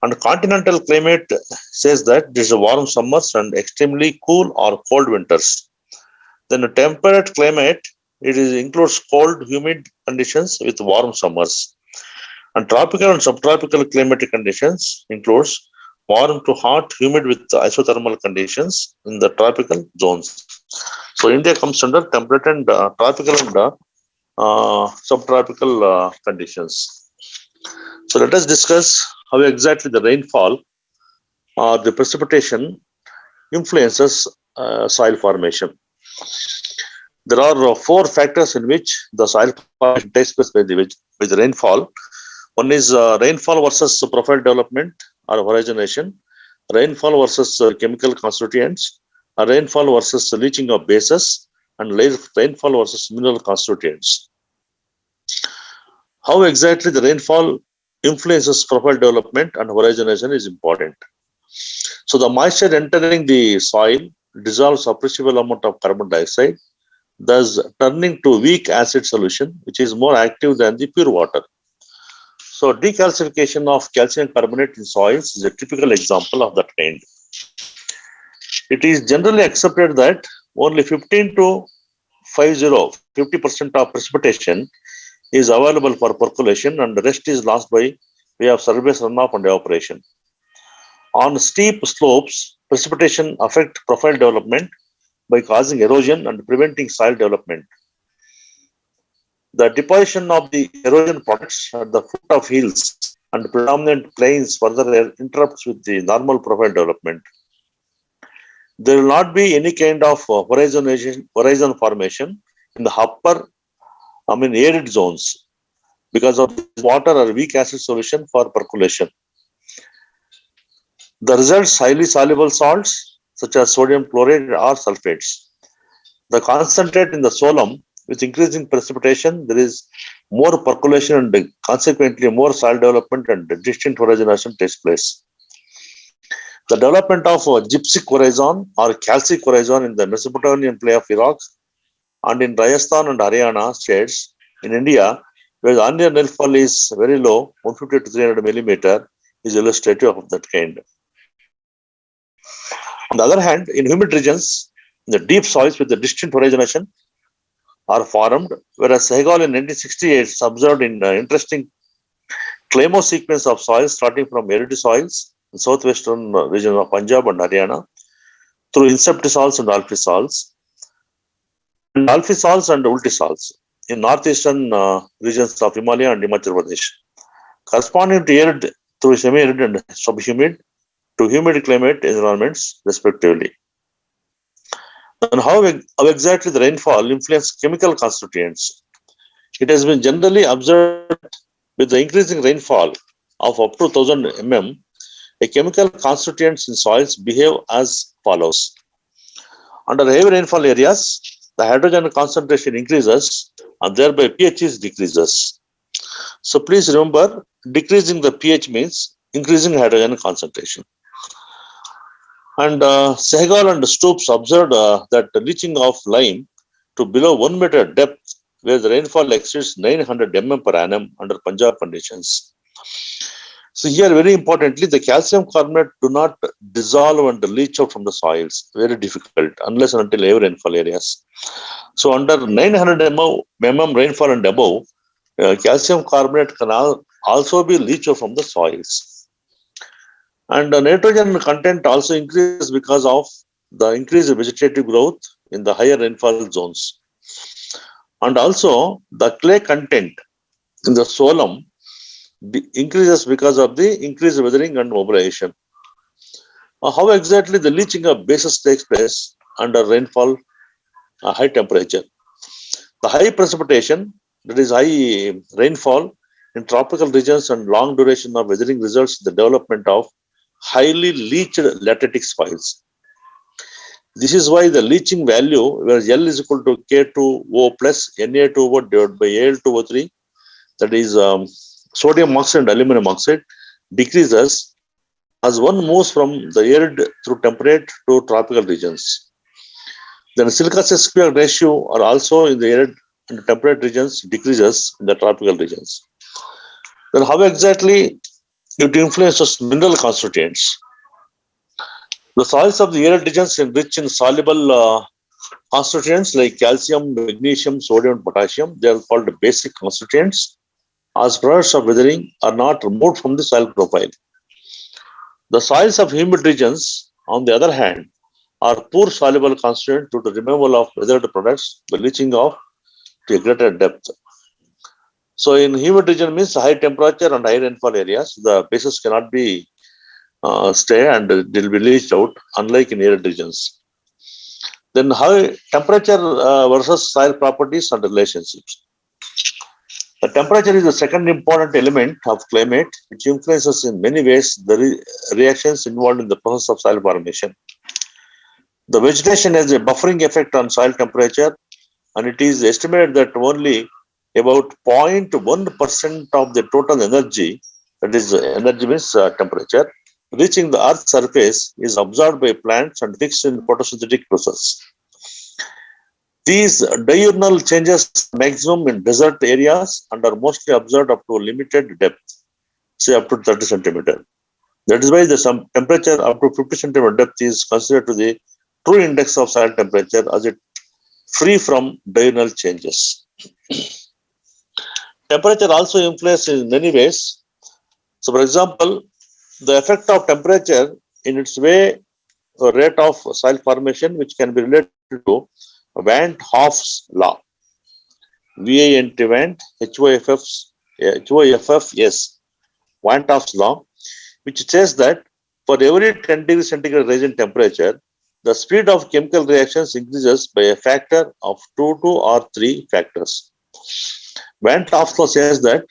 And continental climate says that there is a warm summers and extremely cool or cold winters. Then a temperate climate, includes cold, humid conditions with warm summers. And tropical and subtropical climatic conditions includes warm to hot, humid with isothermal conditions in the tropical zones. So India comes under temperate and tropical and subtropical conditions. So let us discuss how exactly the rainfall or the precipitation influences soil formation. There are four factors in which the soil formation takes place with rainfall. One is rainfall versus profile development or horizonation, rainfall versus chemical constituents, rainfall versus leaching of bases, and rainfall versus mineral constituents. How exactly the rainfall influences profile development and horizonation is important. So the moisture entering the soil dissolves appreciable amount of carbon dioxide, thus turning to weak acid solution, which is more active than the pure water. So decalcification of calcium carbonate in soils is a typical example of that kind. It is generally accepted that only 15 to 50% of precipitation is available for percolation and the rest is lost by way of surface runoff and evaporation. On steep slopes, precipitation affect profile development by causing erosion and preventing soil development. The deposition of the erosion products at the foot of hills and predominant plains further interrupts with the normal profile development. There will not be any kind of horizon formation in the arid zones because of this water or weak acid solution for percolation. The results highly soluble salts such as sodium chloride or sulfates. The concentrate in the soil with increasing precipitation, there is more percolation and consequently more soil development and distinct horizonation takes place. The development of gypsic horizon or calcic horizon in the Mesopotamian plain of Iraq and in Rajasthan and Haryana states in India, where the annual rainfall is very low, 150 to 300 millimeter, is illustrative of that kind. On the other hand, in humid regions, the deep soils with the distinct horizonation are formed, whereas Sehgal in 1968 observed in interesting Clamo sequence of soils starting from arid soils in southwestern region of Punjab and Haryana through inceptisols and alphisols, and alphisols and ultisols in northeastern regions of Himalaya and Himachal Pradesh, corresponding to arid through semi-arid and subhumid to humid climate environments, respectively. And how exactly the rainfall influences chemical constituents? It has been generally observed with the increasing rainfall of up to 1000 mm, a chemical constituents in soils behave as follows. Under heavy rainfall areas, the hydrogen concentration increases and thereby pH is decreases. So please remember, decreasing the pH means increasing hydrogen concentration. And Sehgal and Stoops observed that the leaching of lime to below 1 meter depth, where the rainfall exceeds 900 mm per annum under Punjab conditions. So here, very importantly, the calcium carbonate do not dissolve and leach out from the soils. Very difficult, unless and until heavy rainfall areas. So under 900 mm rainfall and above, calcium carbonate can also be leached out from the soils. And the nitrogen content also increases because of the increased vegetative growth in the higher rainfall zones. And also the clay content in the soil increases because of the increased weathering and mobilization. How exactly the leaching of bases takes place under rainfall, high temperature? The high precipitation, that is high rainfall in tropical regions and long duration of weathering results in the development of highly leached lateritic soils. This is why the leaching value, where L is equal to K2O plus Na2O divided by Al2O3, that is sodium oxide and aluminum oxide, decreases as one moves from the arid through temperate to tropical regions. Then silica square ratio are also in the arid and temperate regions decreases in the tropical regions. Then how exactly It influences mineral constituents. The soils of the arid regions rich in soluble constituents like calcium, magnesium, sodium, and potassium. They are called basic constituents. As products of weathering are not removed from the soil profile. The soils of humid regions, on the other hand, are poor soluble constituent due to removal of weathered products by leaching off to a greater depth. So in humid region means high temperature and high rainfall areas, the bases cannot be stay and they will be leached out, unlike in arid regions. Then how temperature versus soil properties and relationships. The temperature is the second important element of climate, which influences in many ways the reactions involved in the process of soil formation. The vegetation has a buffering effect on soil temperature, and it is estimated that only about 0.1% of the total energy, that is energy means temperature, reaching the Earth's surface is absorbed by plants and fixed in photosynthetic process. These diurnal changes maximum in desert areas and are mostly observed up to a limited depth, say up to 30 centimeter. That is why the temperature up to 50 centimeter depth is considered to the true index of soil temperature, as it free from diurnal changes. Temperature also influences in many ways. So, for example, the effect of temperature in its way rate of soil formation, which can be related to Van 't Hoff's law. VANT Van HOFF's Van 't Hoff's law, which says that for every 10 degrees centigrade rise in temperature, the speed of chemical reactions increases by a factor of 2 or 3 factors. Van 't Hoff's law says that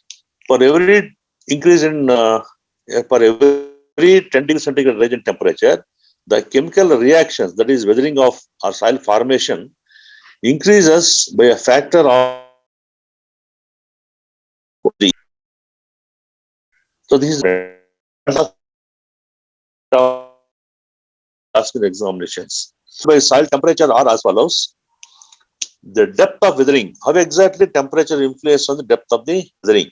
for every increase in for every 10 degrees centigrade rise in temperature, the chemical reactions, that is weathering of or soil formation, increases by a factor of 3. So this is asked in examinations. By soil temperature are as follows. The depth of weathering. How exactly temperature influences on the depth of the weathering?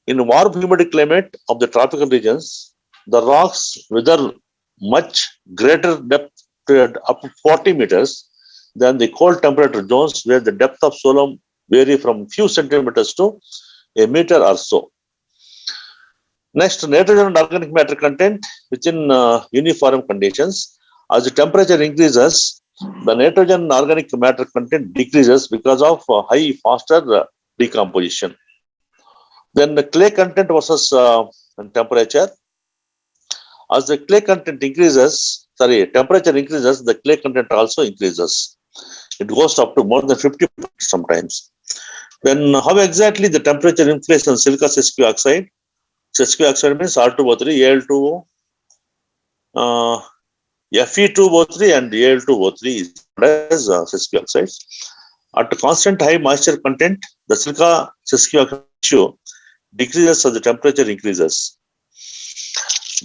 In warm humid climate of the tropical regions, the rocks weather much greater depth to up to 40 meters than the cold temperature zones, where the depth of soil vary from few centimeters to a meter or so. Next, nitrogen and organic matter content within uniform conditions. As the temperature increases, the nitrogen and organic matter content decreases because of faster decomposition. Then the clay content versus temperature. As the clay content increases, temperature increases, the clay content also increases. It goes up to more than 50% sometimes. Then how exactly the temperature influences on silica sesquioxide oxide? Sesquioxide oxide means R2O3, Al2O, Fe2O3 and Al2O3 is as sesquioxides oxides. At constant high moisture content, the silica sesquioxide ratio decreases as the temperature increases.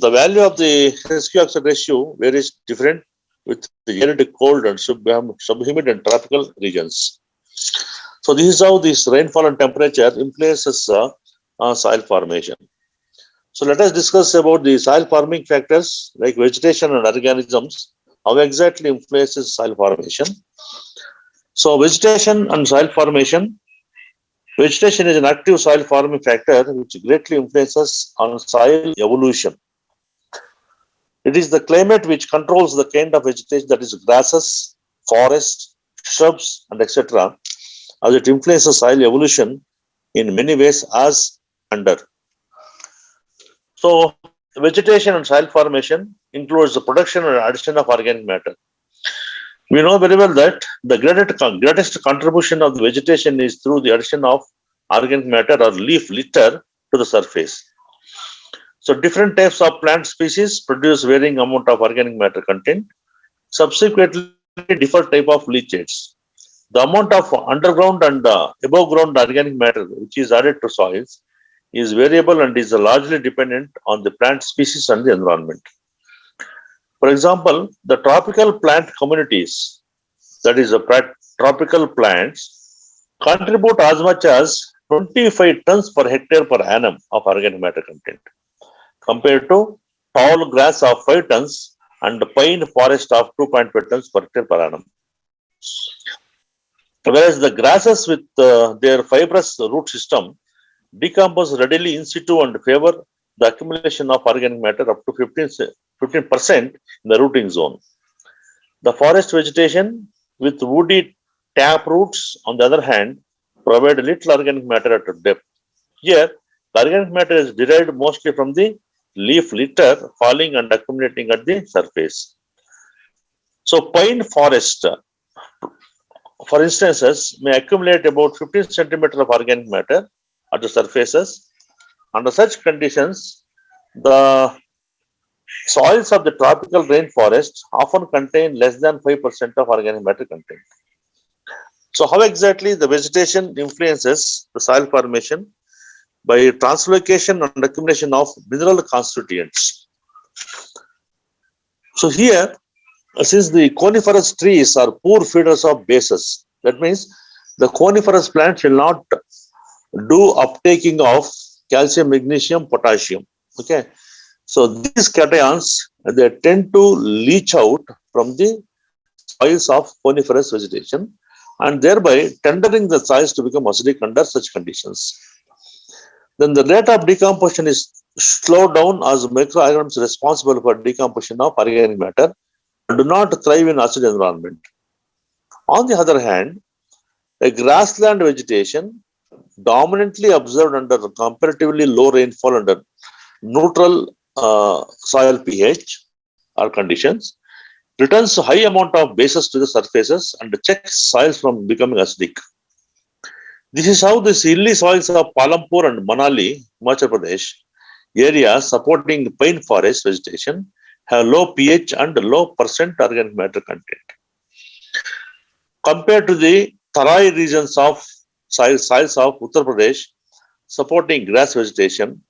The value of the sesquioxide ratio varies different with the arid, cold, and subhumid and tropical regions. So this is how this rainfall and temperature influences soil formation. So let us discuss about the soil forming factors like vegetation and organisms. How exactly influences soil formation? So vegetation and soil formation. Vegetation is an active soil forming factor which greatly influences on soil evolution. It is the climate which controls the kind of vegetation, that is grasses, forests, shrubs, and etc., as it influences soil evolution in many ways as under. So, vegetation and soil formation includes the production and addition of organic matter. We know very well that the greatest contribution of the vegetation is through the addition of organic matter or leaf litter to the surface. So different types of plant species produce varying amount of organic matter content. Subsequently, different type of leachates. The amount of underground and above ground organic matter which is added to soils is variable and is largely dependent on the plant species and the environment. For example, the tropical plant communities, that is the tropical plants, contribute as much as 25 tons per hectare per annum of organic matter content. compared to tall grass of 5 tons and pine forest of 2.5 tons per hectare per annum. Whereas the grasses with their fibrous root system decompose readily in situ and favor the accumulation of organic matter up to 15% in the rooting zone. The forest vegetation with woody tap roots, on the other hand, provide little organic matter at depth. Here, the organic matter is derived mostly from the leaf litter falling and accumulating at the surface. So, pine forest, for instances, may accumulate about 15 centimeters of organic matter at the surfaces. Under such conditions, the soils of the tropical rainforest often contain less than 5% of organic matter content. So, how exactly the vegetation influences the soil formation? By translocation and accumulation of mineral constituents. So, here, since the coniferous trees are poor feeders of bases, that means the coniferous plants will not do uptaking of calcium, magnesium, potassium. Okay, so these cations they tend to leach out from the soils of coniferous vegetation and thereby tendering the soils to become acidic under such conditions. Then the rate of decomposition is slowed down as microorganisms responsible for decomposition of organic matter do not thrive in acid environment. On the other hand, a grassland vegetation dominantly observed under comparatively low rainfall under neutral soil pH or conditions returns a high amount of bases to the surfaces and checks soils from becoming acidic. This is how the hilly soils of Palampur and Manali, Himachal Pradesh areas supporting pine forest vegetation have low pH and low percent organic matter content. Compared to the Tarai regions of soils of Uttar Pradesh supporting grass vegetation,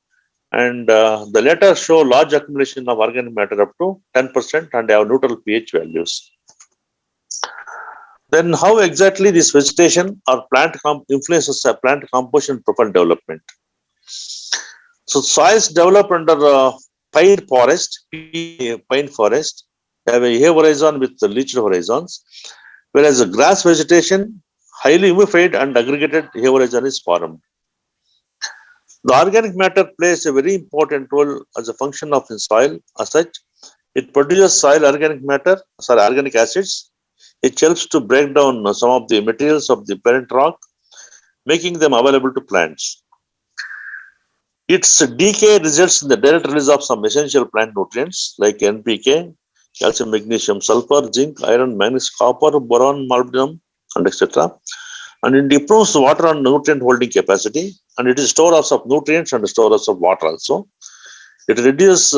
and the latter show large accumulation of organic matter up to 10% and have neutral pH values. Then how exactly this vegetation or plant influences a plant composition profile development? So soils developed under pine forest have a hair horizon with the leached horizons, whereas the grass vegetation, highly humidified and aggregated hair horizon is formed. The organic matter plays a very important role as a function of the soil. As such, it produces soil organic acids. It helps to break down some of the materials of the parent rock, making them available to plants. Its decay results in the direct release of some essential plant nutrients like NPK, calcium, magnesium, sulfur, zinc, iron, manganese, copper, boron, molybdenum, and etc. And it improves the water and nutrient holding capacity, and it is storage of nutrients and storage of water also. It reduces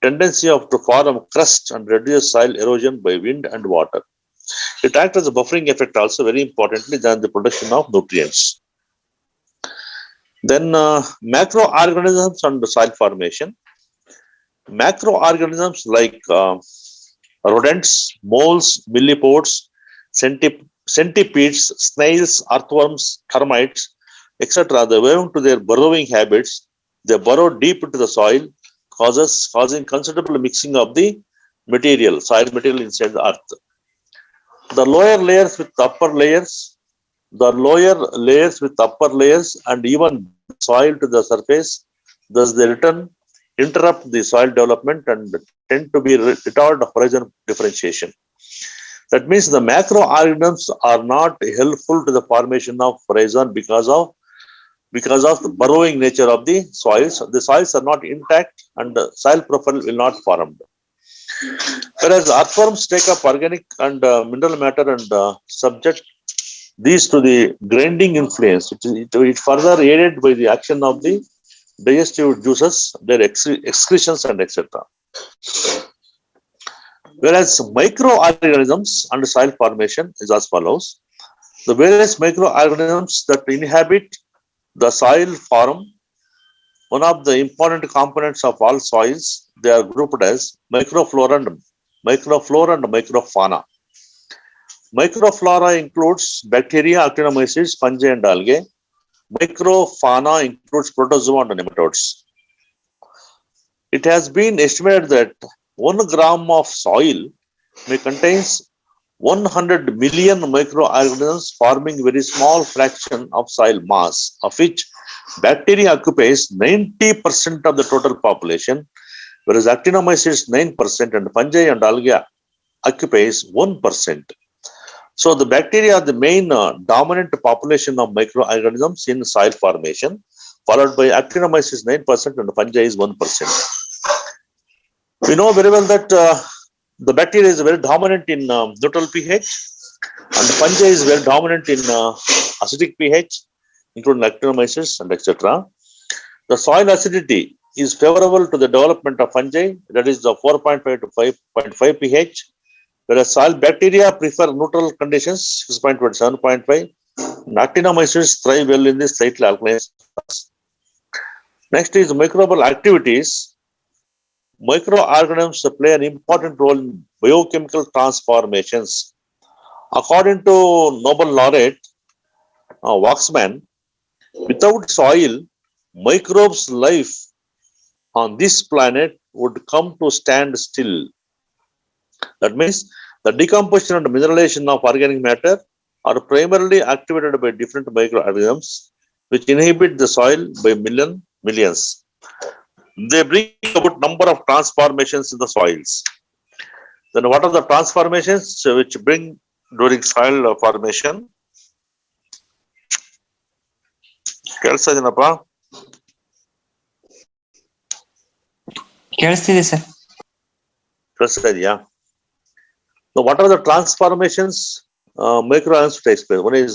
tendency to form crust and reduce soil erosion by wind and water. It acts as a buffering effect also very importantly than the production of nutrients. Then macroorganisms and soil formation. Macroorganisms like rodents, moles, millipedes, centipedes, snails, earthworms, termites, etc. They owing to their burrowing habits, they burrow deep into the soil, causing considerable mixing of the soil material inside the earth. The lower layers with upper layers, and even soil to the surface, thus they interrupt the soil development and tend to be retarded horizon differentiation. That means the macroorganisms are not helpful to the formation of horizon because of the burrowing nature of the soils. The soils are not intact and the soil profile will not form. Whereas earthworms take up organic and mineral matter and subject these to the grinding influence. It further aided by the action of the digestive juices, their excretions and etc. Whereas microorganisms and soil formation is as follows. The various microorganisms that inhabit the soil form one of the important components of all soils. They are grouped as microflora and microfauna. Microflora includes bacteria, actinomycetes, fungi and algae. Microfauna includes protozoa and nematodes. It has been estimated that 1 gram of soil may contain 100 million microorganisms forming very small fraction of soil mass, of which bacteria occupies 90% of the total population, whereas actinomycetes 9% and fungi and algae occupies 1%. So the bacteria are the main dominant population of microorganisms in soil formation, followed by actinomycetes 9% and fungi is 1%. We know very well that the bacteria is very dominant in neutral pH, and fungi is very dominant in acidic pH, including actinomycetes and etc. The soil acidity is favorable to the development of fungi, that is the 4.5 to 5.5 pH, whereas soil bacteria prefer neutral conditions, 6.2 to 7.5. Actinomycetes thrive well in this slightly alkaline soils. Next is microbial activities. Microorganisms play an important role in biochemical transformations. According to Nobel laureate Waxman, without soil, microbes' life on this planet would come to stand still. That means the decomposition and mineralization of organic matter are primarily activated by different microorganisms, which inhabit the soil by millions. They bring about number of transformations in the soils. Then what are the transformations which bring during soil formation? ಕೇಳಿಸ್ತಿದೆ sir. Yeah. So what are the transformations microorganisms takes place? One is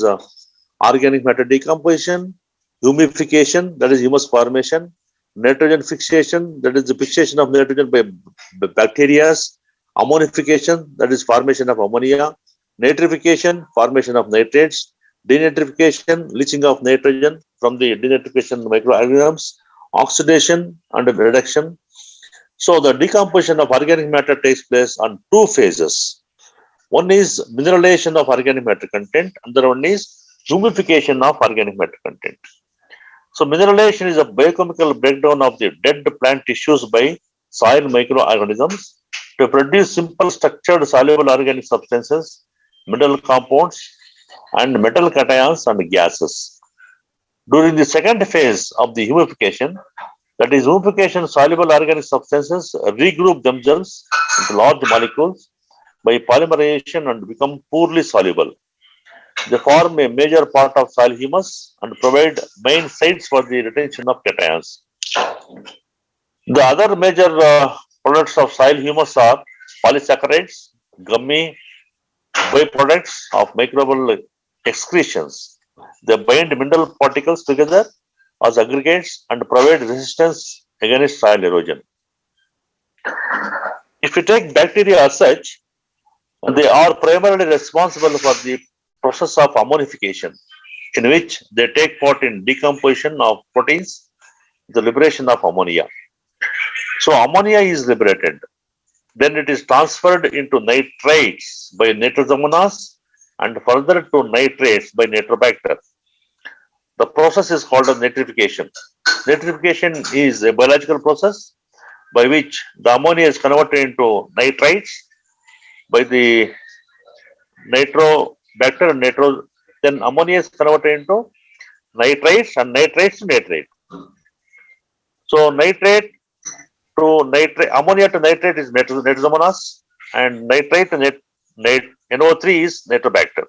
organic matter decomposition, humidification, that is humus formation, nitrogen fixation, that is the fixation of nitrogen by bacteria, ammonification, that is formation of ammonia, nitrification, formation of nitrates, denitrification, leaching of nitrogen from the denitrification microorganisms, oxidation and reduction. So the decomposition of organic matter takes place on two phases. One is mineralization of organic matter content, another one is humidification of organic matter content. So mineralization is a biochemical breakdown of the dead plant tissues by soil microorganisms to produce simple structured soluble organic substances, mineral compounds, and metal cations and gases. During the second phase of the humidification, that is humidification, soluble organic substances regroup themselves into large molecules by polymerization and become poorly soluble. They form a major part of soil humus and provide main sites for the retention of cations. The other major products of soil humus are polysaccharides, gummy, byproducts of microbial excretions. They bind mineral particles together as aggregates and provide resistance against soil erosion. If you take bacteria as such, they are primarily responsible for the process of ammonification, in which they take part in decomposition of proteins, the liberation of ammonia. So ammonia is liberated. Then it is transferred into nitrates by Nitrosomonas and further to nitrates by Nitrobacter. The process is called nitrification. Nitrification is a biological process by which the ammonia is converted into nitrites by the Nitrobacter and then ammonia is converted into nitrates and nitrates to nitrate. So nitrate to nitrate, ammonia to nitrate is Nitrosomonas, and nitrate to NO3 is Nitrobacter.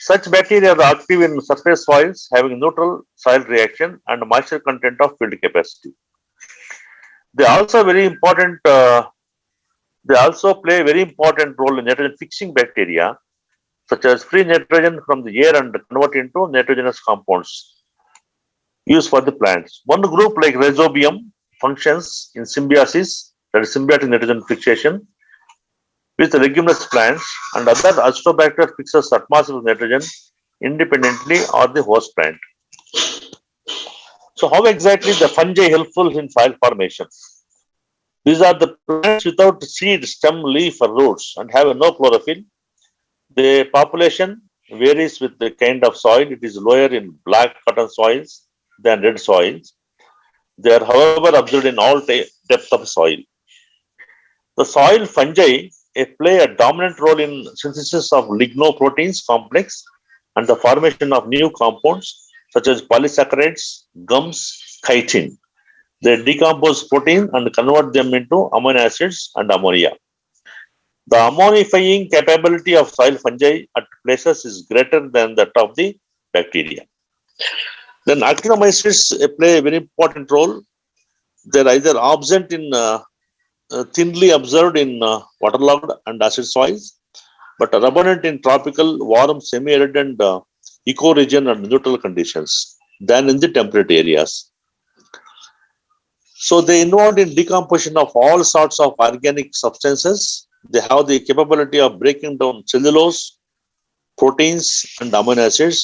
Such bacteria are active in surface soils having neutral soil reaction and moisture content of field capacity. They also very important. They also play a very important role in nitrogen fixing bacteria, such as free nitrogen from the air and convert into nitrogenous compounds used for the plants. One group like Rhizobium functions in symbiosis, that is symbiotic nitrogen fixation, with the leguminous plants, and other Azotobacter fixes atmospheric nitrogen independently or the host plant. So how exactly the fungi helpful in soil formation? These are the plants without seed, stem, leaf or roots and have no chlorophyll. The population varies with the kind of soil. It is lower in black cotton soils than red soils. They are, however, observed in all depth of soil. The soil fungi play a dominant role in synthesis of lignoproteins complex and the formation of new compounds such as polysaccharides, gums, chitin. They decompose protein and convert them into amino acids and ammonia. The ammonifying capability of soil fungi at places is greater than that of the bacteria. Then actinomycetes play a very important role. They're either absent in thinly observed in waterlogged and acid soils, but are abundant in tropical, warm, semi-arid and ecoregion and neutral conditions than in the temperate areas. So they involved in decomposition of all sorts of organic substances. They have the capability of breaking down cellulose, proteins, and amino acids.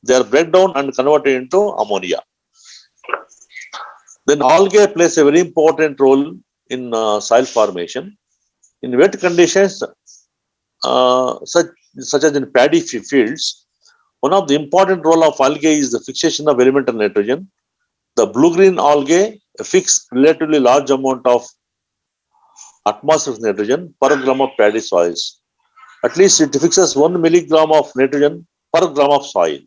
They are break down and converted into ammonia. Then algae plays a very important role in soil formation. In wet conditions, such as in paddy fields, one of the important role of algae is the fixation of elemental nitrogen. The blue-green algae fix relatively large amount of atmospheric nitrogen per gram of paddy soils. At least it fixes 1 milligram of nitrogen per gram of soil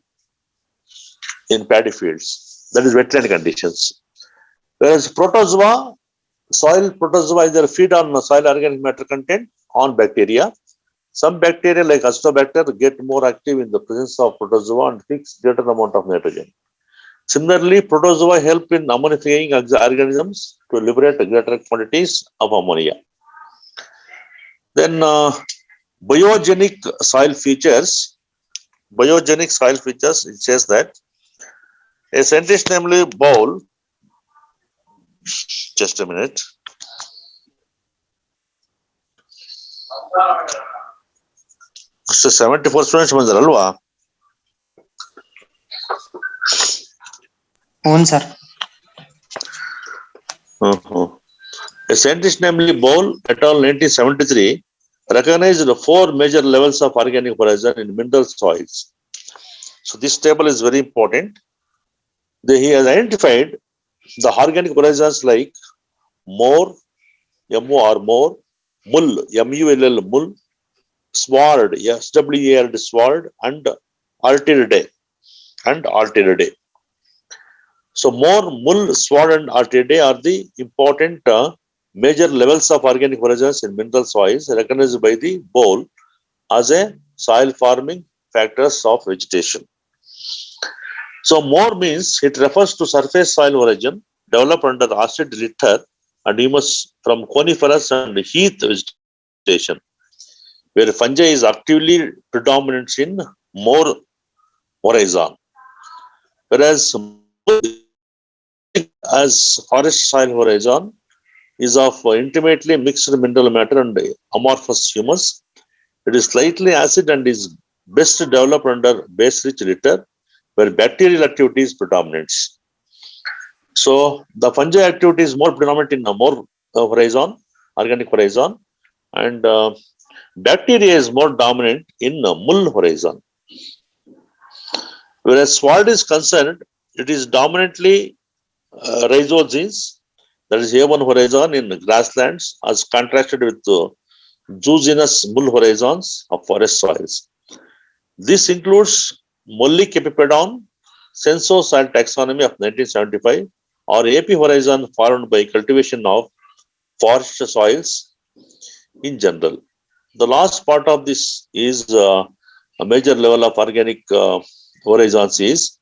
in paddy fields. That is wetland conditions. Whereas protozoa, soil protozoa either feed on soil organic matter content on bacteria. Some bacteria like Azotobacter get more active in the presence of protozoa and fix greater amount of nitrogen. Similarly, protozoa help in ammonifying organisms to liberate greater quantities of ammonia. Then biogenic soil features. Biogenic soil features, it says that a scientist namely Bowl, just a minute. So 74 students ಬಂದರಲ್ವಾ? అవును sir. A scientist namely Bowl et al. 1973 recognized the 4 major levels of organic horizon in mineral soils. So this table is very important. He has identified the organic horizons like more, MOR more, mull, MULL mull, sward, SWARD sward, and Artiridae. So more, mull, sward, and Artiridae are the important major levels of organic horizons in mineral soils recognized by the Bowl as a soil forming factors of vegetation. So more means it refers to surface soil origin developed under acid litter and humus from coniferous and heath vegetation, where fungi is actively predominant in more horizon, whereas as forest soil horizon is of intimately mixed mineral matter and amorphous humus. It is slightly acid and is best developed under base-rich litter, where bacterial activity is predominant. So the fungi activity is more predominant in a more horizon, organic horizon, and bacteria is more dominant in mull horizon. Whereas sward is concerned, it is dominantly rhizogenes, that is A1 horizon in grasslands, as contrasted with zoogenous mull horizons of forest soils. This includes Mollic Epipedon, Censo Soil Taxonomy of 1975, or AP horizon formed by cultivation of forest soils in general. The last part of this is a major level of organic horizons is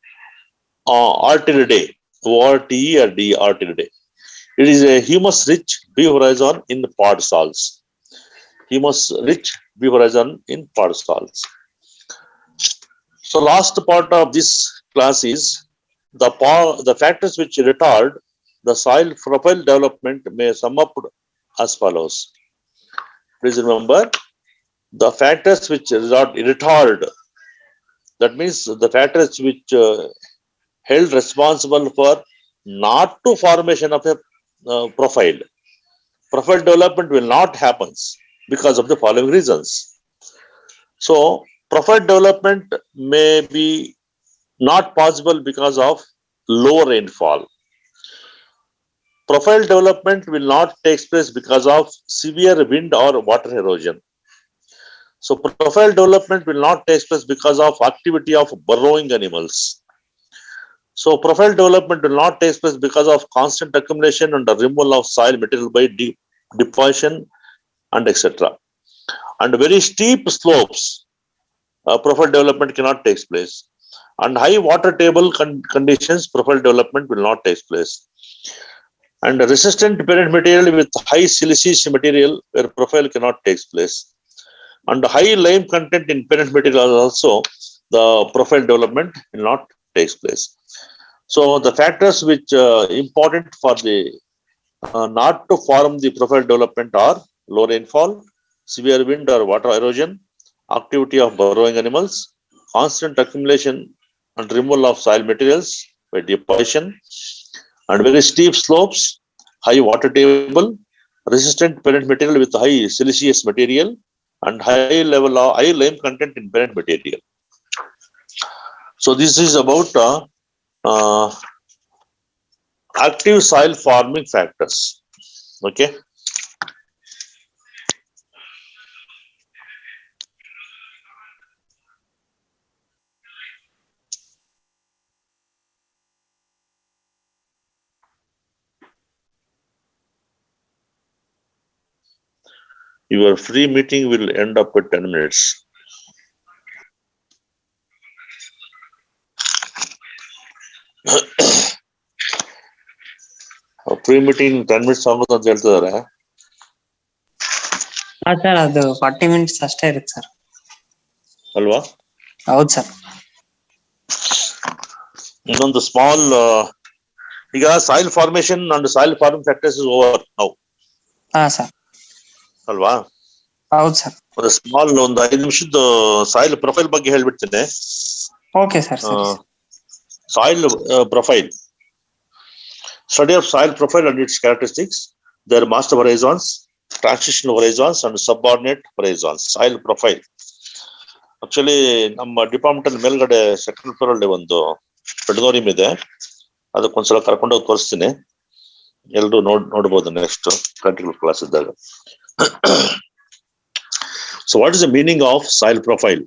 Artiridae, ORTE or D Artiridae. It is a humus-rich B horizon in pod soils. Humus-rich B horizon in pod soils. So last part of this class is the factors which retard the soil profile development may sum up as follows. Please remember the factors which retard. That means the factors which held responsible for not to formation of a profile. Profile development will not happen because of the following reasons. So profile development may be not possible because of low rainfall. Profile development will not take place because of severe wind or water erosion. So profile development will not take place because of activity of burrowing animals. So profile development will not take place because of constant accumulation and the removal of soil material by deposition and etc. And very steep slopes, profile development cannot take place. And high water table conditions, profile development will not take place. And resistant parent material with high siliceous material where profile cannot take place. And high lime content in parent material also, the profile development will not take place. So the factors which important for the not to form the profile development are low rainfall, severe wind or water erosion, activity of burrowing animals, constant accumulation and removal of soil materials by deposition, and very steep slopes, high water table, resistant parent material with high siliceous material, and high level of high lime content in parent material. So this is about uh, active soil forming factors. Okay. Your free meeting will end up at 10 minutes. Free meeting 10 minutes ಆಗೋದು ಅಂತ ಹೇಳ್ತಿದಾರೆ. Sir ಅದು 40 minutes ಅಷ್ಟೇ ಇರುತ್ತೆ sir. ಅಲ್ವಾ? ಹೌದು sir. ಇನ್ನೊಂದು small ಈಗ soil formation and soil farming factors is over now. ಹಾ ಸರ್. ಅಲ್ವಾ? ಹೌದು ಸರ್. ಒಂದು ಸ್ಮಾಲ್ ಒಂದು 5 ನಿಮಿಷದ ಸಾಯಿಲ್ ಪ್ರೊಫೈಲ್ ಬಗ್ಗೆ ಹೇಳ್ಬಿಡ್ತೇನೆ. Okay sir. Soil profile. Study of soil profile and its characteristics, their master horizons, transitional horizons and subordinate horizons. Soil profile. Actually, ನಮ್ಮ department ಮೇಲ್ಗಡೆ ಸೆಕೆಂಡ್ ಫ್ಲೋರ್ ಅಲ್ಲಿ ಒಂದು ಪೆಡಗೋರಿಯಂ ಇದೆ. ಅದಕ್ಕೊಂದ್ಸಲ ಕರ್ಕೊಂಡು ಹೋಗಿ ತೋರಿಸ್ತೀನಿ. ಎಲ್ಲರೂ ನೋಡ್ಬೋದು ನೆಕ್ಸ್ಟ್ ಪ್ರಾಕ್ಟಿಕಲ್ ಕ್ಲಾಸ್ ಇದ್ದಾಗ. So what is the meaning of soil profile?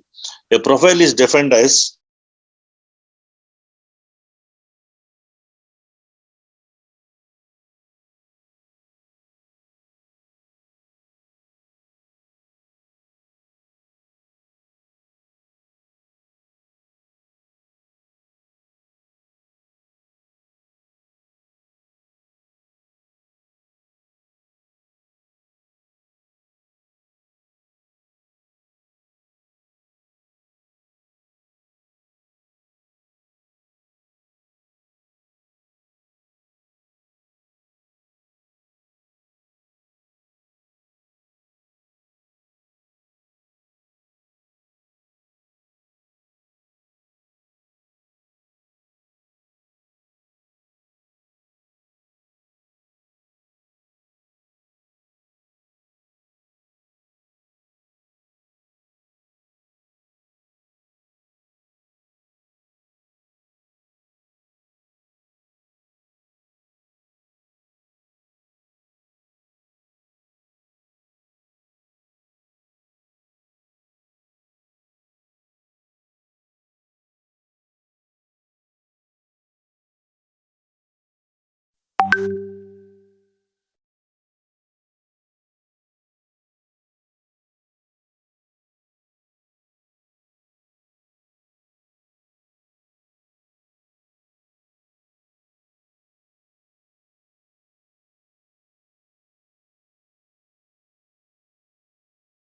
A profile is defined as